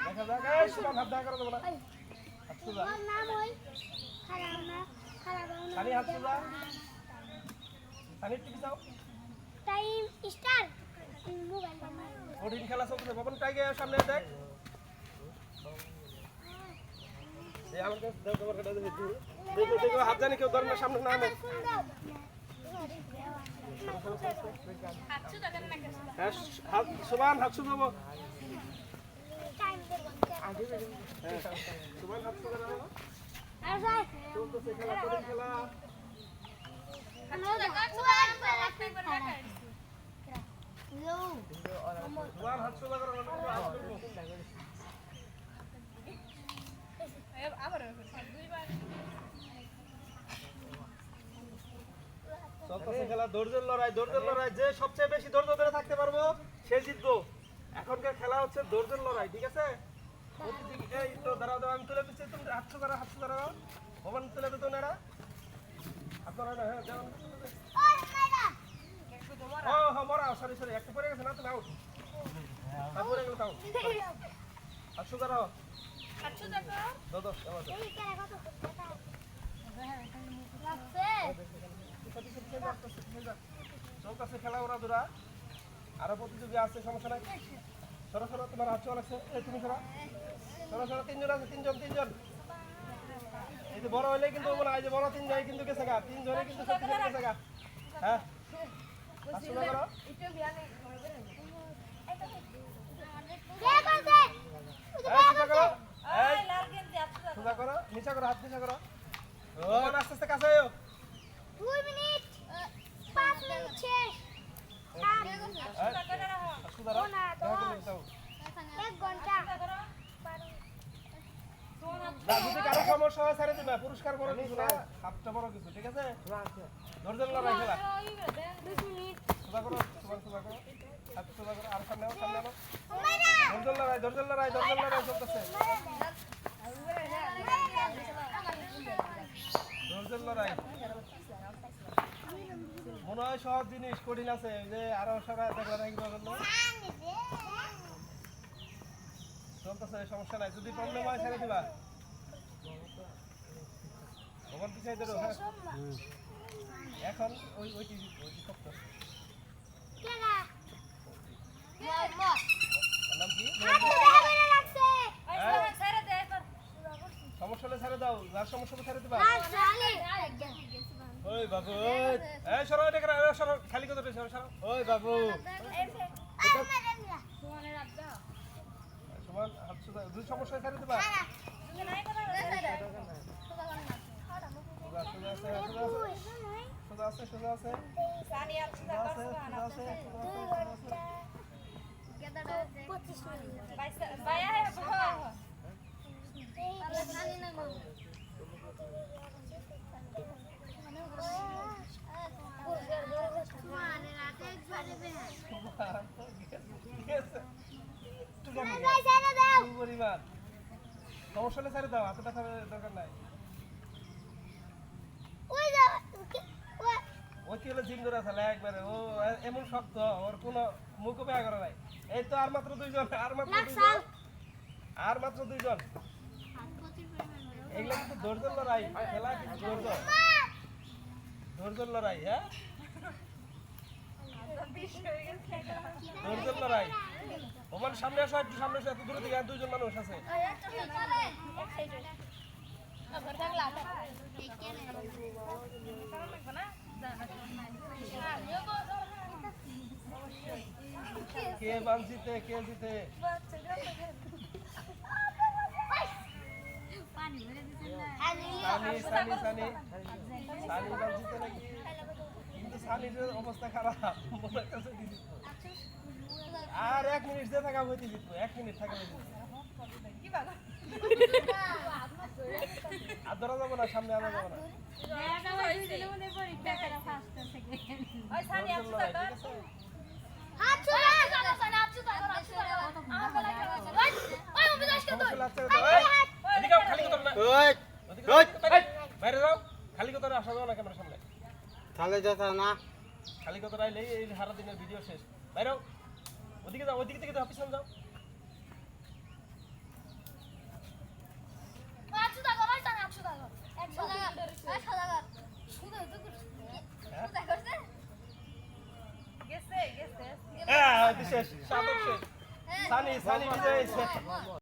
দেখা যাক এই সমান হাত দেখা করে দেবো না হাত সোজা নাম ওই খারাপ না খারাপ না সানি হাত সোজা সানি টিপি যাও টাইম স্টার্ট মোবাইল কঠিন খেলা চলছে বাবন টাইগে সামনে দেখ এই আমার কাছে দাও তোমার কাছে দেখো দেখো হাত জানি কেউ ধরে না সামনে না আনে হ্যাঁ হাত সমান হাত সোজা দেবো টাইম দেবো হ্যাঁ সমান হাত সোজা দাও আর ভাই চলতেছে খেলা কঠিন খেলা সমান হাত সোজা করো চলতেছে খেলা ধৈর্যের লড়াই যে সবচেয়ে বেশি ধৈর্য ধরে থাকতে পারবো সে জিতবো এখনকার খেলা হচ্ছে ধৈর্যের লড়াই ঠিক আছে এই তো দাঁড়াও দাঁড়াও আমি তুলে দিচ্ছি তুমি হাত সোজা দাঁড়াও ভবন তুলে দিত না হাত ধরা না হ্যাঁ যেমন ও হ্যাঁ মরা সরি একটা পড়ে গেছে না তুমি আউট পড়ে গেল তাও হাত সোজা দাঁড়াও দাও চলতেছে খেলা ওরা দুরা আরো প্রতিযোগী আছে সমস্যা নাই সরো তোমার হাত চল আছে এই তুমি সরো তিনজন আছে তিনজন এই যে বড় হইলে কিন্তু এই যে বড় তিনজনই কিন্তু গেছে গা তিনজনে কিন্তু সত্যি গেছে গা হ্যাঁ আসলে করো সোজা করো নিচা করো হাত নিচা করো ও আস্তে আস্তে কাছে আয়ো 2 মিনিট 5 মিনিট শেষ 1 ঘন্টা যদি কারো সমস্যা হয় ছেড়ে দিবা পুরস্কার বড় কিছু না হাতটা বড় কিছু ঠিক আছে ধৈর্য লড়াই খেলা 2 মিনিট সোজা করো হাত সোজা করো আর সামনে ধৈর্য লড়াই চলতেছে ধৈর্য লড়াই মনে হয় সব জিনিস কঠিন আছে যে আরো সবাই দেখলা নাকি চলতেছে সমস্যা নাই যদি প্রবলেম হয় ছেড়ে দিবা ভগবান পিছিয়ে দেবো এখন ওইটি শক্ত নাম কি সমস্যা হলে ছেড়ে দাও যার সমস্যা হলে ছেড়ে দিবা ওই বাবু এই সরো এটা করে সরো খালি কথা সরো ওই বাবু সমান হাত সোজা দুই সমস্যা ছেড়ে দিবা সোজা আছে সমস্যা ছেড়ে দাও হাতে ব্যথা দরকার নাই ওই কি হলো জিম ধরে আছে একবারে ও এমন শক্ত ওর কোনো মুখও বেয়া করে নাই এই তো আর মাত্র দুইজন এগুলো কিন্তু ধৈর্য লড়াই খেলা কিন্তু ধৈর্য লড়াই হ্যাঁ ধৈর্য লড়াই ওমান সামনে আসো একটু সামনে আসো এত দূরে থেকে আর দুইজন মানুষ আছে কে জিতে কিন্তু অবস্থা খারাপ আর 1 মিনিট যে থাকা হইতে জিতবো 1 মিনিট থাকা হইতে আর ধরা যাবো না সামনে আনা যাবো না খালি কথা আসা যাও না ক্যামেরার সামনে তাহলে যেতা না খালি কথা রাইলেই এই সারা দিনের ভিডিও শেষ বাইরেও ওদিকে যাও ওদিকে থেকে অফিস যাও এটি শেষ সাধক শেষ সানি বিজয় হয়েছে